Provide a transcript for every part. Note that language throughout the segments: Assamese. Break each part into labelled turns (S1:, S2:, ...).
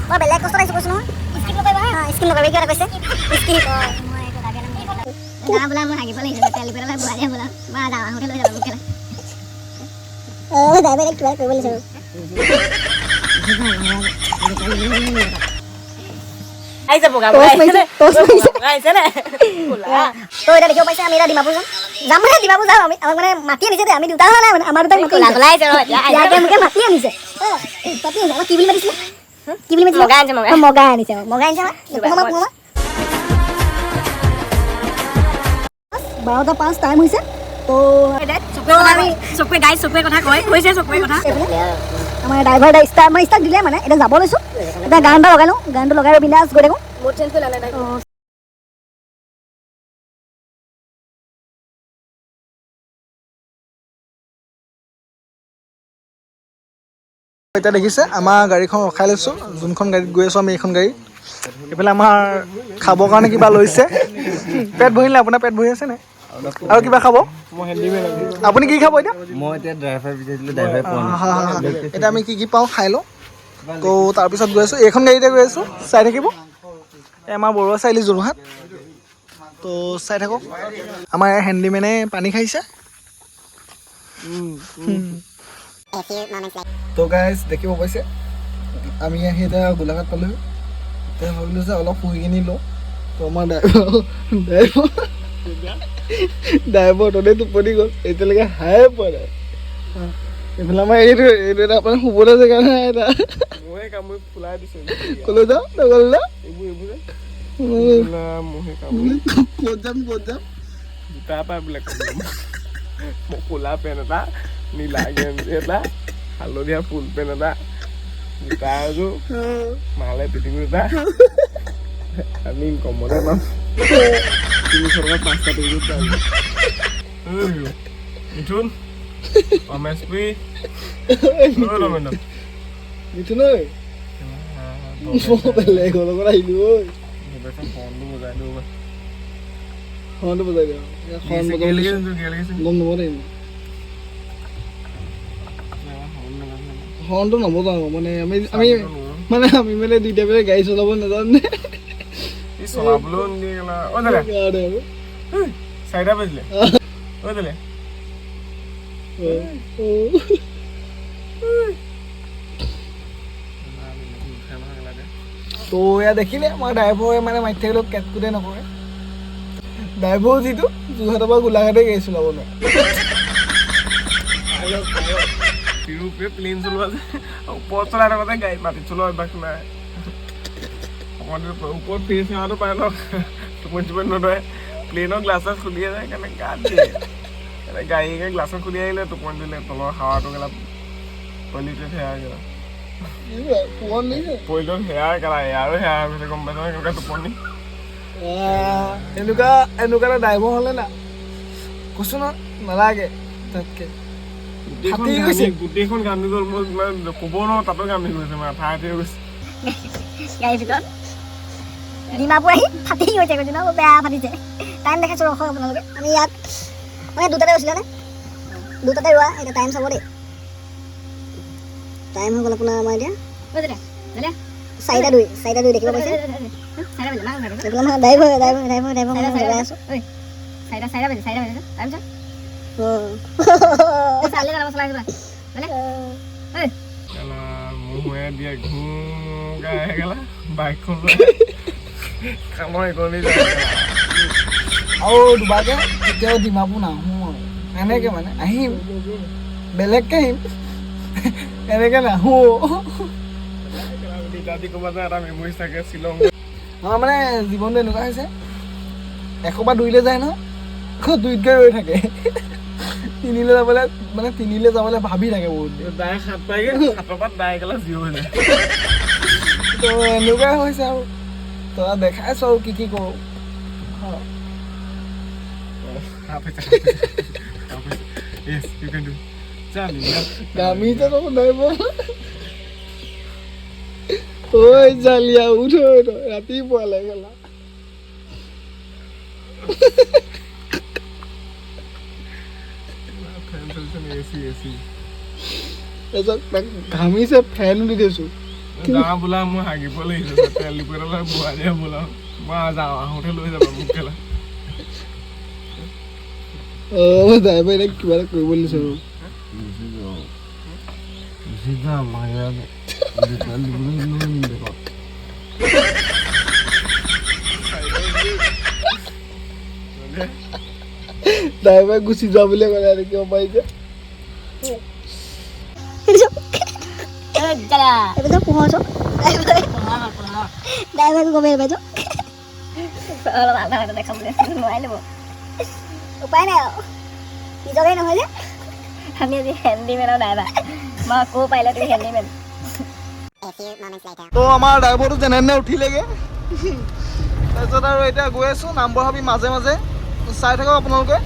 S1: মই বেলেগ কষ্ট পাইছোঁ কৈছোঁ নহয় স্কিপ নকৰিবা স্কিপ নকৰিবা কিয় কৈছে স্কিপ বোলা মোৰ হাগিব লাগিছে তেল পেলাই বুঢ়াই বোলা বা ডাঙৰকৈ লৈ যাব মোক কেলা ড্ৰাইভাৰে কিবা কৰিব লাগিছে
S2: আহিছে বগা আহিছে নে
S1: তো এতিয়া দেখিব পাইছে আমি এতিয়া ডিমাপুৰ যাম মানে ডিমাপুৰ যাম আমি আমাক মানে মাতি আনিছে আমি দুটা হোৱা নাই মানে আমাৰ দুটাক মাতি আনিছে আমাক কি বুলি মাতিছিলে কি বুলি মাতিছিলে মগাই আনিছে মগাই আনিছে 12:05 টাইম হৈছে তো
S2: চকুৱে গাই চকুৱে কথা কৈছে চকুৱে কথা
S1: আমাৰ ড্ৰাইভাৰ ষ্টাৰ্ট দিলে মানে এতিয়া যাব লৈছোঁ এতিয়া গান এটা লগাই লওঁ গানটো লগাই বিন্দাছ গৈ থাকোঁ
S2: মোড চেঞ্জ কৰি ল'লে
S3: এতিয়া দেখিছে আমাৰ গাড়ীখন ৰখাই লৈছোঁ যোনখন গাড়ীত গৈ আছোঁ আমি এইখন গাড়ী এইফালে আমাৰ খাবৰ কাৰণে কিবা লৈছে পেট ভৰিলে আপোনাৰ পেট ভৰি আছে নে আৰু কিবা খাব আপুনি কি খাব এতিয়া এতিয়া আমি কি পাওঁ খাই লওঁ তো তাৰপিছত গৈ আছোঁ এইখন গাড়ীতে গৈ আছোঁ চাই থাকিব এই আমাৰ বৰুৱা চাৰিআলি যোৰহাট তো চাই থাকক আমাৰ হেণ্ডিমেনে পানী খাইছে তো গাইজ দেখিব পাইছে আমি আহি এতিয়া গোলাঘাট পালোঁ এতিয়া ভাবিলোঁ যে অলপ শুই কিনি লওঁ তো আমাৰ ড্ৰাইভাৰ ততে টোপনি গ'ল এতিয়ালৈকে হাই পোৱা নাই এইফালে আমাৰ এইটো এটা আপোনাৰ শুবলৈ জেগা নাই এটা ক'লৈ যাওঁ নগ'ল না ক'ত যাম
S4: দুটা বোলে ক'লা পেণ্ট এটা নীলা গেঞ্জি এটা হালধীয়া ফুল পেণ্ট এটা জোতা এযোৰ মালে পিটিকুট এটা আমি কমতে পাম 300 টকা 5টা পেকেট মিথুন অমেশপুৰী
S3: মিথুন ঐ বেলেগ লগত আহিলোঁ ঐ হৰ্ণটো বজাই দিওঁ গম নবজাই হৰ্ণটো নবজাওঁ মানে আমি মানে দুইটা পেলাই গাড়ী চলাব নাজানো
S4: চলাবলৈও নিদিয়ে চাৰিটা বাজিলে
S3: তো এয়া দেখিলে আমাৰ ড্ৰাইভাৰে মানে মাতি থাকিলেও কেটকুটে নকৰে ড্ৰাইভাৰ যিটো যোৰহাটৰ পৰা গোলাঘাটে গাড়ী চলাব নোৱাৰে
S4: প্লেন চলোৱা যে ওপৰত চলাই থাকোঁতে গাড়ী মাটিত চলোৱা অভ্যাস নাই ওপৰত ফ্ৰী সেৱাটো পায় ন টোপনি চোপনি নধৰে প্লেনৰ গ্লাছ চাছ খুলি যায় সেইকাৰণে গাত দিয়ে গাড়ীকে গ্লাছত খুলি আহিলে টোপনি দিলে তলৰ হাৱাটো গেলা পলিউটেড হেয়াৰ গেলা পলিউটেড হেয়াৰ গেলা এয়াৰো হেয়াৰ হৈছে গম পাইছ এনেকুৱা টোপনি
S3: এনেকুৱা এটা ড্ৰাইভাৰ হ'লে না কৈছোঁ ন নালাগে তাতকৈ
S4: গোটেইখন গান্ধী গ'ল মই ক'ব নোৱাৰো তাতো গান্ধী গৈছে মানে ঠাই ঠাই গৈছে
S1: গাড়ীৰ ভিতৰত ডিমাপুৰ আহি ফাটি গৈছে কৈছে ন বেয়া ফাটিছে টাইম দেখাইছোঁ ৰখক আপোনালোকে আমি ইয়াত মানে দুটাতে গৈছিলে নে দুটাতে ৰোৱা এতিয়া টাইম চাব দেই টাইম হৈ গ'ল আপোনাৰ আমাৰ এতিয়া 4:02 দেখিব পাইছে ড্ৰাইভাৰ জগাই আছোঁ
S4: মুহে দিয়ে গাই গেলা বাইকখন কামৰ একনি যায়
S3: আৰু দুবাৰকৈ কেতিয়াও ডিমাপুৰ নাহোঁ আৰু এনেকৈ মানে আহিম বেলেগকৈ আহিম এনেকৈ নাহোঁ
S4: ক'ৰবাত এটা মেমৰিজ থাকে শ্বিলং
S3: আমাৰ মানে জীৱনটো এনেকুৱা হৈছে 100 পৰা 2লৈ যায় ন আকৌ 2তকৈ ৰৈ থাকে 3লৈ যাবলৈ ভাবি থাকে বহুত
S4: ডাইৰেক্ট 7 পাইগে 7ৰ পৰা ডাইৰেক্ট গেলা 0 হৈ যায়
S3: তো এনেকুৱাই হৈছে আৰু তই দেখাইছোঁ আৰু কি কৰোঁ
S4: Yes, you can do.
S3: Kami to no naibo. Oi, Jalia, uto to. Rati poala gala. এসব ঘামি সে ফ্যান দি দিছো
S4: যাওঁ বোলা মই হাগিব লাগিছে তেল দি পেলাই বোৱাই দিয়া বোলা মই যাওঁ আহোঁতে লৈ যাবা মোক কেলা
S3: ড্ৰাইভাৰ এতিয়া কিবা এটা কৰিব দিছে ড্ৰাইভাৰ গুচি যোৱা বুলি ক'লে আৰু কিয় পাৰিছে
S1: এবাৰ পোহৰছো ড্ৰাইভাৰটো গমে পাইছো অলপ আধা ঘণ্টা দেখাবলৈ নোৱাৰি ল'ব উপায় নাই আৰু নিজকে নহয় যে আমি আজি হেণ্ডিমেনৰ ড্ৰাইভাৰ মই আকৌ পাৰিলে তুমি হেণ্ডিমেন
S3: তো আমাৰ ড্ৰাইভাৰটো যেনে তেনে উঠিলেগৈ তাৰপিছত আৰু এতিয়া গৈ আছোঁ নামবৰহাবি মাজে মাজে চাই থাকক আপোনালোকে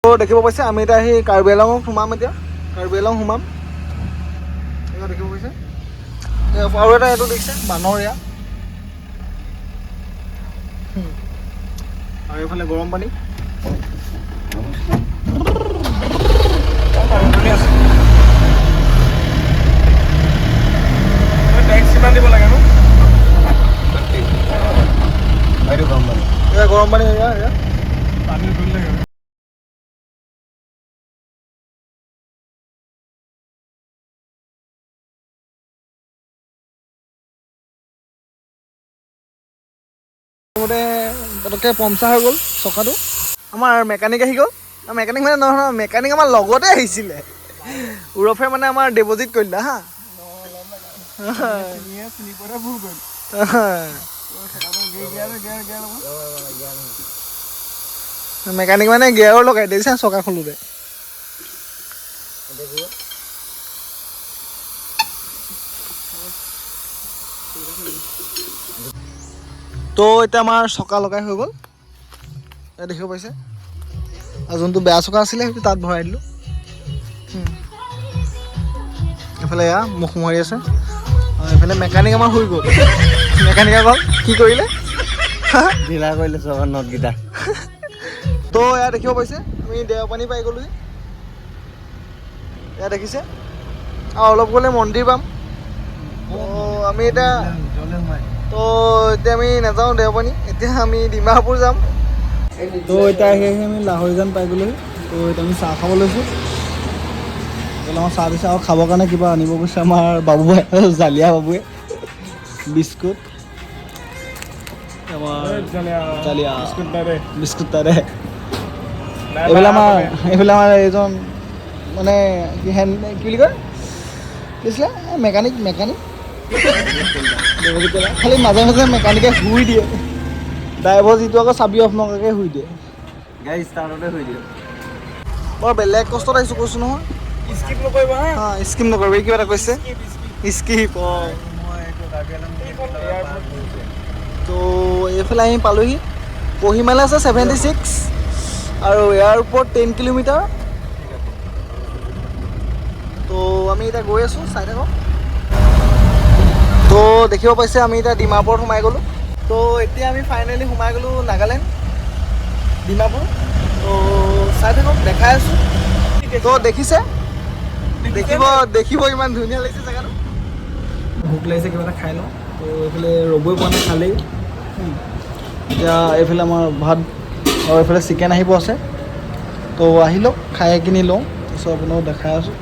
S3: দেখিব পাইছে আমি এতিয়া সেই কাৰ্বি আংলঙত সোমাম এতিয়া কাৰ্বি আংলং সোমাম এতিয়া দেখিব পাইছে আৰু এটা এইটো দেখিছে বানৰ এয়া আৰু এইফালে গৰম পানী
S4: টেক্স কিমান দিব লাগে নো
S3: এয়া গৰম পানী এয়া এয়া
S4: পানী ধৰি লাগে
S3: পটককৈ পঞ্চাৰ হৈ গ'ল চকাটো আমাৰ মেকানিক আহি গ'ল মেকানিক মানে নহয় মেকানিক আমাৰ লগতে আহিছিলে উৰফে মানে আমাৰ দেৱজিৎ কলিতা হা মেকানিক মানে গিয়াৰো লগাই দিছে চকা খোলোতে তো এতিয়া আমাৰ চকা লগাই হৈ গ'ল দেখিব পাইছে আৰু যোনটো বেয়া চকা আছিলে সেইটো তাত ভৰাই দিলোঁ এইফালে এয়া মুখ মাৰি আছে আৰু এইফালে মেকানিক আমাৰ শুই গ'ল মেকানিকে গ'ল কি কৰিলে
S5: ঢিলা কৰিলে চবৰ নটকেইটা
S3: তো এয়া দেখিব পাইছে আমি দেওপানী পাই গ'লোহি এয়া দেখিছে আৰু অলপ গ'লে মন্দিৰ পাম আমি এতিয়া তো এতিয়া আমি নাযাওঁ দেওপানী এতিয়া আমি ডিমাপুৰ যাম তো এতিয়া আহি আমি লাহৰীজান পাই গ'লোহি তো এতিয়া আমি চাহ খাব লৈছোঁ আমাৰ চাহ দিছে আৰু খাবৰ কাৰণে কিবা আনিব গৈছে আমাৰ বাবুৱে জালিয়া বাবুৱে বিস্কুট আমাৰ জালিয়া বিস্কুট তাৰে এইফালে আমাৰ এইজন মানে কি বুলি কয় কি আছিলে মেকানিক খালি মাজে মাজে মেকানিকে শুই দিয়ে ড্ৰাইভাৰ যিটো আকৌ চাবি অফ নকৰাকৈ শুই দিয়ে
S5: গাড়ী ষ্টাৰ্টতে হৈ দিয়ে
S3: বৰ বেলেগ কষ্টত আহিছোঁ কৈছোঁ নহয়
S4: স্কিপ নকৰিবা হা
S3: স্কিম নকৰিবি কিবা এটা কৈছে স্কিপ তো এইফালে আমি পালোহি কহিমালে আছে 76 আৰু ইয়াৰ ওপৰত 10 কিলোমিটাৰ তো আমি এতিয়া গৈ আছোঁ চাই থাকক তো দেখিব পাইছে আমি এতিয়া ডিমাপুৰত সোমাই গ'লোঁ তো এতিয়া আমি ফাইনেলি সোমাই গ'লোঁ নাগালেণ্ড ডিমাপুৰ তো চাই থাকক দেখাই আছোঁ তো দেখিছে দেখিব ইমান ধুনীয়া লাগিছে জেগাটো ভোক লাগিছে কিবা এটা খাই লওঁ তো এইফালে ৰ'বই পোৱা নাই খালেই এতিয়া এইফালে আমাৰ ভাত আৰু এইফালে চিকেন আহিব আছে তো আহি লওক খাই কিনি লওঁ তাৰপিছত আপোনাক দেখাই আছোঁ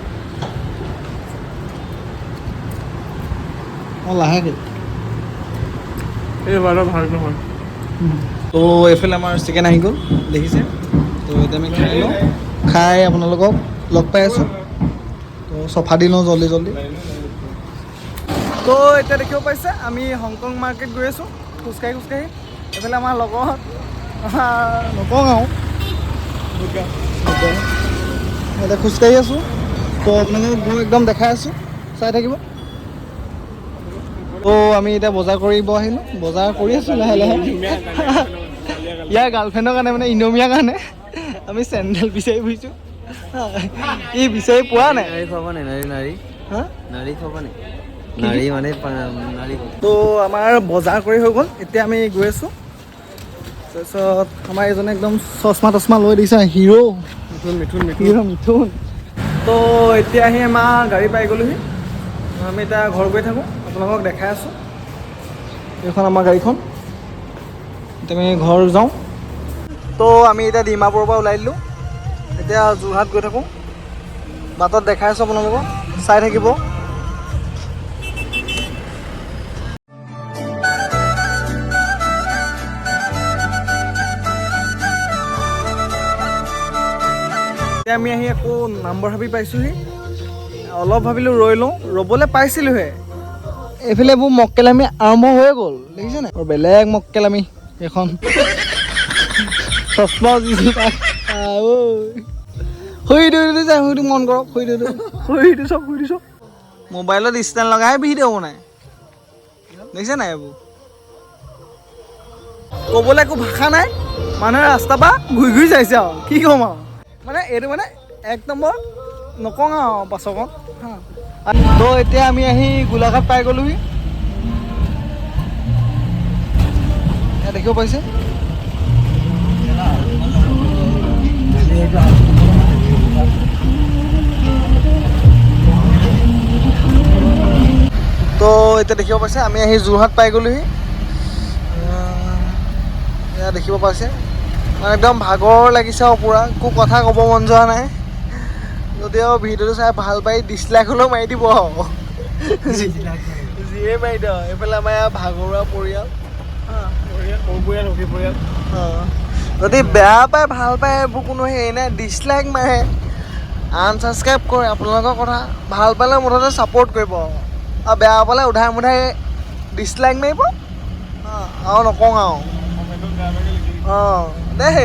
S3: লাহেকৈ
S4: এই বাৰু ভাল নহয়
S3: তো এইফালে আমাৰ চিকেন আহি গ'ল দেখিছে তো এতিয়া আমি খাই লওঁ খাই আপোনালোকক লগ পাই আছোঁ তো চফা দি লওঁ জল্দি তো এতিয়া দেখিব পাইছে আমি হংকং মাৰ্কেট গৈ আছোঁ খোজকাঢ়ি এইফালে আমাৰ লগত নকওঁ আৰু এতিয়া খোজকাঢ়ি আছোঁ তো আপোনালোকক গৈ একদম দেখাই আছোঁ চাই থাকিব আমি এতিয়া বজাৰ কৰিব আহিলোঁ, বজাৰ কৰি আছোঁ লাহে লাহে। ইয়াৰ গাৰ্লফ্ৰেণ্ডৰ কাৰণে মানে ইনমিয়াৰ কাৰণে আমি চেণ্ডেল বিচাৰি ফুৰিছোঁ। ই বিচাৰি পোৱা নাই।
S5: নাৰী খোৱাব নে নাৰী
S3: হা
S5: নাৰী খোৱাব নে নাৰী মানে নাৰী
S3: তো আমাৰ বজাৰ কৰি হৈ গ'ল, এতিয়া আমি গৈ আছোঁ। তাৰপিছত আমাৰ এইজনে একদম চশমা তচমা লৈ দিছে, হিৰো মিথুন। তো এতিয়া আহি আমাৰ গাড়ী পাই গ'লোহি। আমি এতিয়া ঘৰ গৈ থাকোঁ, আপোনালোকক দেখাই আছোঁ। এইখন আমাৰ গাড়ীখন, এতিয়া আমি ঘৰ যাওঁ। তো আমি এতিয়া ডিমাপুৰৰ পৰা ওলাই দিলোঁ, এতিয়া যোৰহাট গৈ থাকোঁ। বাটত দেখাই আছোঁ আপোনালোকক, চাই থাকিব। এতিয়া আমি আহি আকৌ নাম্বৰ হাবি পাইছোঁহি। অলপ ভাবিলোঁ ৰৈ লওঁ, ৰ'বলৈ পাইছিলোঁহে। এইফালে এইবোৰ মক্কেলামি আৰম্ভ হৈ গ'ল, দেখিছেনে? আৰু বেলেগ মক্কেলামি এইখন। চশমা দিছোঁ তাক। শুই দিওঁ যায়, শুই দিওঁ মন কৰক, শুই দিওঁ চব। মোবাইলত ষ্টেণ্ড লগাই ভিডিঅ' বনাই, দেখিছে নাই? এইবোৰ ক'বলৈ একো ভাষা নাই, মানুহে ৰাস্তাৰ পৰা ঘূৰি যাইছে আৰু কি ক'ম আৰু। মানে এইটো মানে এক নম্বৰ নকওঁ আৰু পাছকত। তো এতিয়া আমি আহি গোলাঘাট পাই গ'লোহি। ইয়াত দেখিব পাইছে, তো এতিয়া দেখিব পাইছে আমি আহি যোৰহাট পাই গ'লোহি। এয়া দেখিব পাইছে, মানে একদম ভাগৰ লাগিছে আৰু পূৰা, একো কথা ক'ব মন যোৱা নাই। যদি আৰু ভিডিঅ'টো চাই ভাল পাই ডিছলাইক হ'লেও মাৰি দিব আৰু, যিয়ে মাৰি দিয়ক। এইফালে আমাৰ ইয়াৰ ভাগৰুৱা পৰিয়াল, যদি বেয়া পায় ভাল পায় এইবোৰ কোনো হেৰি নাই, ডিছলাইক মাৰে, আনছাবস্ক্ৰাইব কৰে, আপোনালোকৰ কথা। ভাল পালে মুঠতে ছাপোৰ্ট কৰিব, আৰু বেয়া পালে উধাই মুধাই ডিছলাইক মাৰিব আৰু নকওঁ আৰু। দেই